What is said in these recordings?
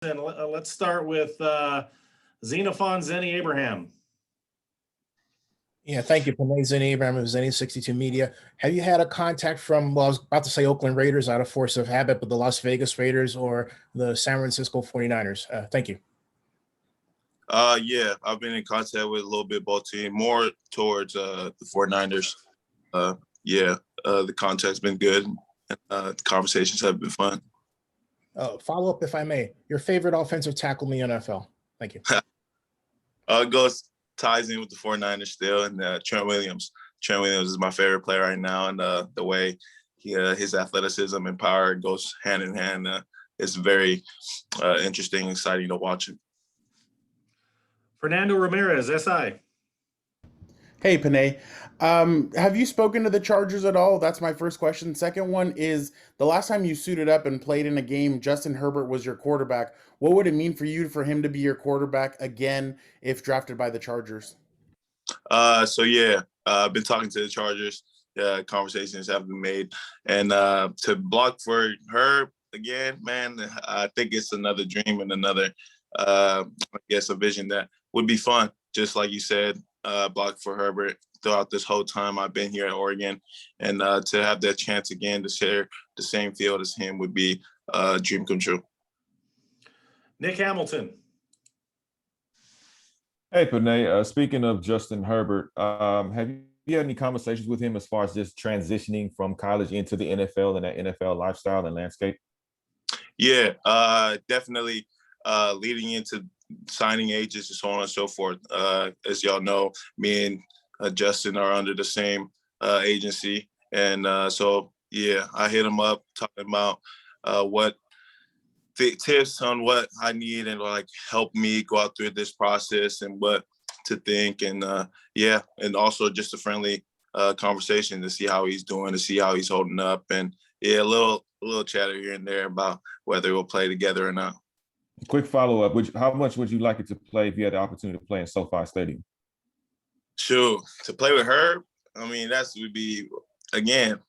And let's start with Xenophon Zenny Abraham. Yeah, thank you, Penei Sewell of Zenny 62 Media. Have you had a contact from, well, I was about to say Oakland Raiders out of force of habit, but the Las Vegas Raiders or the San Francisco 49ers? Thank you. Yeah, I've been in contact with a little bit both teams, more towards the 49ers. Yeah, the contact's been good. The conversations have been fun. Follow up, if I may. Your favorite offensive tackle in the NFL? Thank you. Ties in with the 49ers still, and Trent Williams. Trent Williams is my favorite player right now, and the way his athleticism and power goes hand in hand is very interesting, exciting to watch it. Fernando Ramirez, SI. Hey, Penei. Have you spoken to the Chargers at all? That's my first question. Second one is, the last time you suited up and played in a game, Justin Herbert was your quarterback. What would it mean for you for him to be your quarterback again if drafted by the Chargers? I've been talking to the Chargers. Conversations have been made. And to block for Herb again, man, I think it's another dream and another, I guess, a vision that would be fun. Just like you said, block for Herbert throughout this whole time I've been here at Oregon. And to have that chance again to share the same field as him would be a dream come true. Nick Hamilton. Hey, Penei, speaking of Justin Herbert, have you had any conversations with him as far as just transitioning from college into the NFL and that NFL lifestyle and landscape? Yeah, definitely leading into signing ages and so on and so forth. As y'all know, me and Justin are under the same agency. And I hit him up talking about what tips on what I need and like help me go out through this process and what to think. And and also just a friendly conversation to see how he's doing, to see how he's holding up. And a little chatter here and there about whether we'll play together or not. Quick follow-up, how much would you like it to play if you had the opportunity to play in SoFi Stadium? Sure, to play with Herb, I mean, would be, again,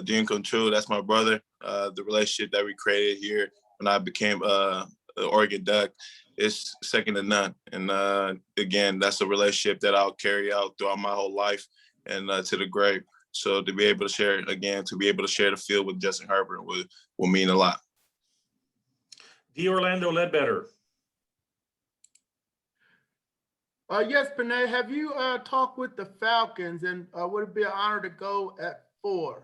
dream come true. That's my brother. The relationship that we created here when I became an Oregon Duck is second to none. And again, that's a relationship that I'll carry out throughout my whole life and to the grave. So to be able to share the field with Justin Herbert will mean a lot. D. Orlando Ledbetter. Yes, Penei, have you talked with the Falcons, and would it be an honor to go at 4?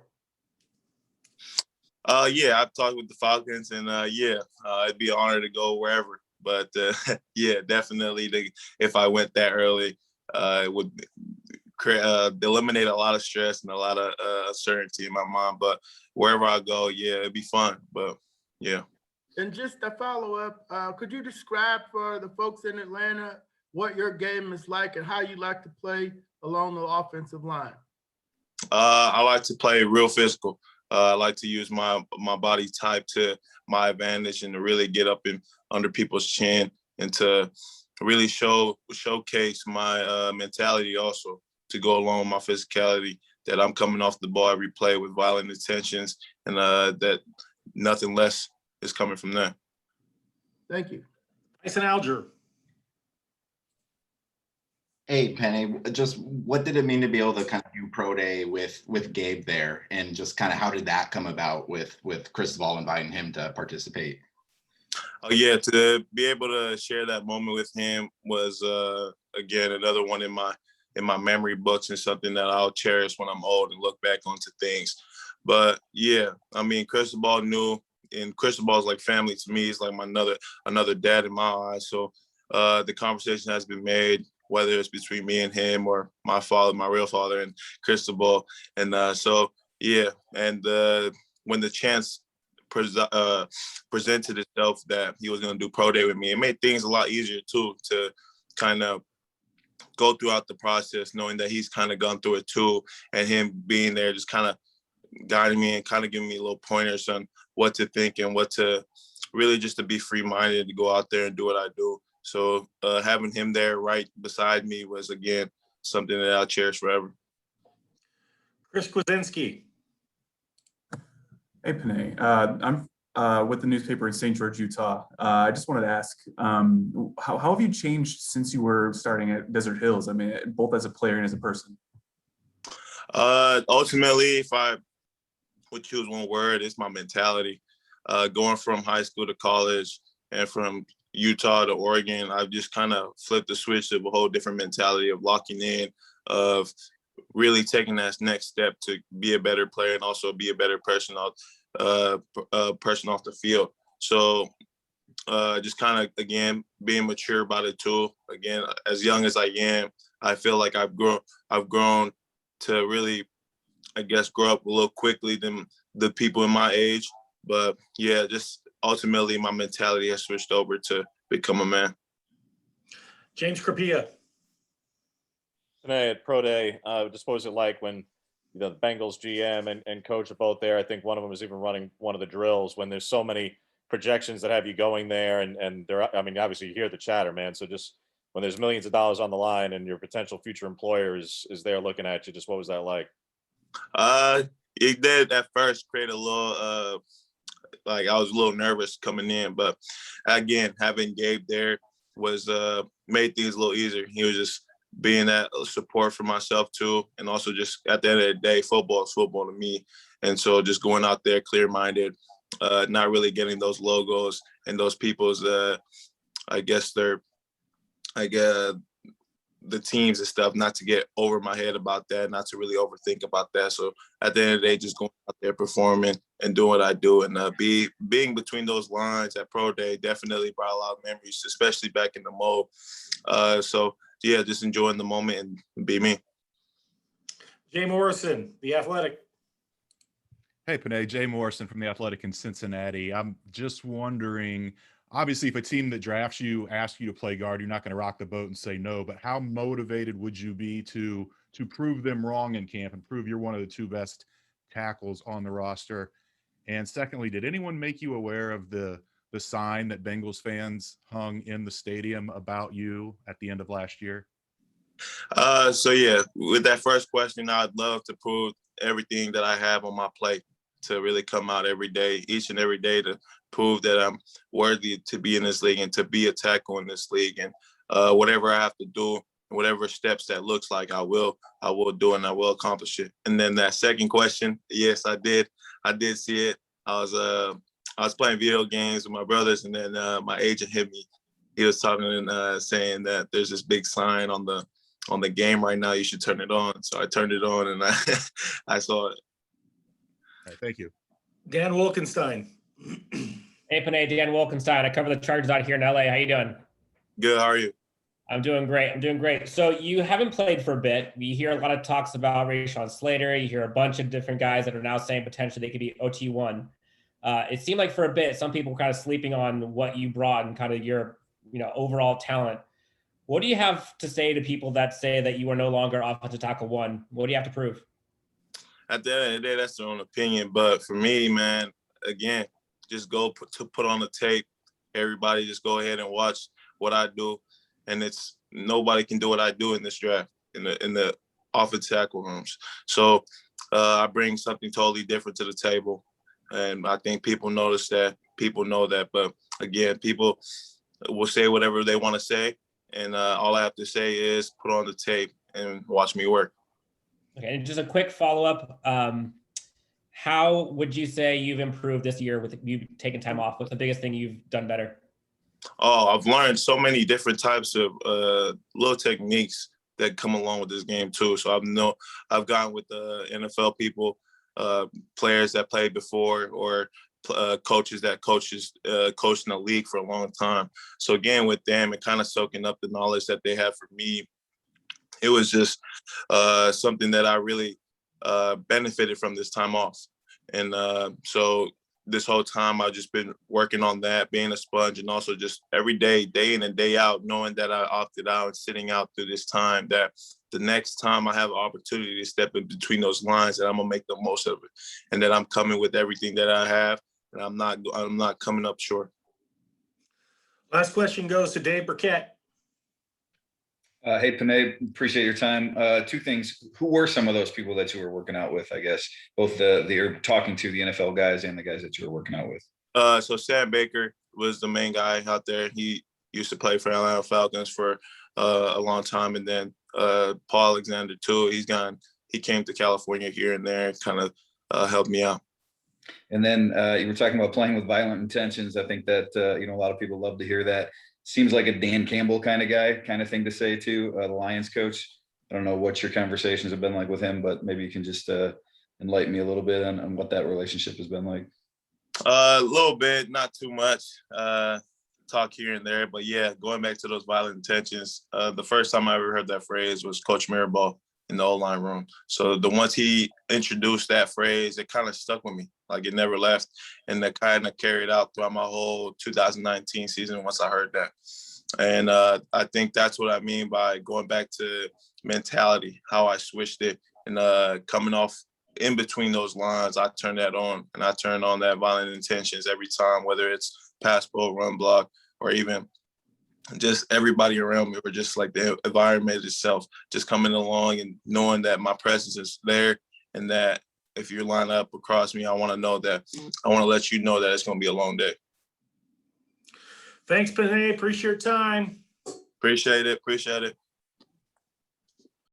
I've talked with the Falcons, and it'd be an honor to go wherever. But definitely, if I went that early, it would eliminate a lot of stress and a lot of uncertainty in my mind. But wherever I go, it'd be fun. But yeah. And just a follow-up, could you describe for the folks in Atlanta what your game is like and how you like to play along the offensive line? I like to play real physical. I like to use my body type to my advantage and to really get up in under people's chin and to really showcase my mentality also to go along with my physicality, that I'm coming off the ball every play with violent intentions and that nothing less is coming from there. Thank you. Tyson Alger. Hey, Penei, just what did it mean to be able to kind of do pro day with Gabe there, and just kind of how did that come about with Cristobal inviting him to participate? Oh yeah, to be able to share that moment with him was again another one in my memory books and something that I'll cherish when I'm old and look back onto things. But yeah, I mean, Cristobal knew, and Cristobal is like family to me. He's like another dad in my eyes. So the conversation has been made, whether it's between me and him or my father, my real father, and Cristobal. And when the chance presented itself that he was going to do pro day with me, it made things a lot easier too, to kind of go throughout the process, knowing that he's kind of gone through it too, and him being there just kind of guiding me and kind of giving me little pointers on what to think and what to really just to be free-minded to go out there and do what I do. So having him there right beside me was, again, something that I'll cherish forever. Chris Kwasinski. Hey, Penei. with the newspaper in St. George, Utah. I just wanted to ask, how have you changed since you were starting at Desert Hills? I mean, both as a player and as a person. Ultimately, if I would choose one word, it's my mentality. Going from high school to college and from Utah to Oregon, I've just kind of flipped the switch to a whole different mentality of locking in, of really taking that next step to be a better player and also be a better person off the field. So just kind of, again, being mature about it too. Again, as young as I am, I feel like I've grown to really, I guess, grow up a little quickly than the people in my age. But yeah, just ultimately my mentality has switched over to become a man. James Crapia. Penei, at Pro Day, just what was it like when the Bengals GM and coach are both there? I think one of them is even running one of the drills when there's so many projections that have you going there, and there, I mean, obviously you hear the chatter, man. So just when there's millions of dollars on the line and your potential future employer is there looking at you, just what was that like? It did at first create a little, like I was a little nervous coming in, but again, having Gabe there was made things a little easier. He was just being that support for myself too, and also just at the end of the day, football is football to me. And so just going out there clear-minded, not really getting those logos and those people's, I guess the teams and stuff, not to get over my head about that, not to really overthink about that. So at the end of the day, just going out there performing and doing what I do, and being between those lines at Pro Day definitely brought a lot of memories, especially back in the Mo. So yeah, just enjoying the moment and be me. Jay Morrison, The Athletic. Hey, Penei, Jay Morrison from The Athletic in Cincinnati. I'm just wondering, obviously, if a team that drafts you asks you to play guard, you're not going to rock the boat and say no, but how motivated would you be to prove them wrong in camp and prove you're one of the two best tackles on the roster? And secondly, did anyone make you aware of the sign that Bengals fans hung in the stadium about you at the end of last year? So yeah, with that first question, I'd love to prove everything that I have on my plate, to really come out every day, each and every day, to prove that I'm worthy to be in this league and to be a tackle in this league. And whatever I have to do, whatever steps that looks like, I will do, and I will accomplish it. And then that second question, yes, I did see it. I was playing video games with my brothers, and then my agent hit me. He was talking and saying that there's this big sign on the game right now. You should turn it on. So I turned it on, and I saw it. All right, thank you. Dan Wilkenstein. Hey, Penei, Dan Wilkenstein. I cover the Chargers out here in LA. How you doing? Good. How are you? I'm doing great. So you haven't played for a bit. We hear a lot of talks about Rashawn Slater. You hear a bunch of different guys that are now saying potentially they could be OT1. It seemed like for a bit, some people were kind of sleeping on what you brought and kind of your, overall talent. What do you have to say to people that say that you are no longer offensive tackle one? What do you have to prove? At the end of the day, that's their own opinion. But for me, man, again, just put on the tape. Everybody just go ahead and watch what I do. And it's nobody can do what I do in this draft, in the offensive tackle rooms. So I bring something totally different to the table. And I think people notice that. People know that. But again, people will say whatever they want to say. And all I have to say is put on the tape and watch me work. Okay, and just a quick follow-up. How would you say you've improved this year with you taking time off? What's the biggest thing you've done better? Oh, I've learned so many different types of little techniques that come along with this game too. So I've gotten with the NFL people, players that played before, or coaches that coached in the league for a long time. So again, with them and kind of soaking up the knowledge that they have for me, it was just something that I really benefited from this time off. And so this whole time I've just been working on that, being a sponge, and also just every day, day in and day out, knowing that I opted out and sitting out through this time, that the next time I have an opportunity to step in between those lines, that I'm gonna make the most of it, and that I'm coming with everything that I have, and I'm not coming up short. Last question goes to Dave Burkett. Hey, Penei, appreciate your time. Two things. Who were some of those people that you were working out with, I guess, both you're talking to the NFL guys and the guys that you were working out with? So Sam Baker was the main guy out there. He used to play for Atlanta Falcons for a long time, and then Paul Alexander too. He came to California here and there, and kind of helped me out. And then you were talking about playing with violent intentions. I think that a lot of people love to hear that. Seems like a Dan Campbell kind of guy, kind of thing to say to the Lions coach. I don't know what your conversations have been like with him, but maybe you can just enlighten me a little bit on what that relationship has been like. A little bit, not too much. Talk here and there, but yeah, going back to those violent intentions. The first time I ever heard that phrase was Coach Mirabal in the O-line room. So once he introduced that phrase, it kind of stuck with me. Like it never left, and that kind of carried out throughout my whole 2019 season once I heard that. And I think that's what I mean by going back to mentality, how I switched it, and coming off in between those lines, I turn that on, and I turn on that violent intentions every time, whether it's pass, pro, run, block, or even just everybody around me, or just like the environment itself, just coming along and knowing that my presence is there, and that if you line up across me, I want to let you know that it's going to be a long day. Thanks, Penei. Appreciate your time. Appreciate it.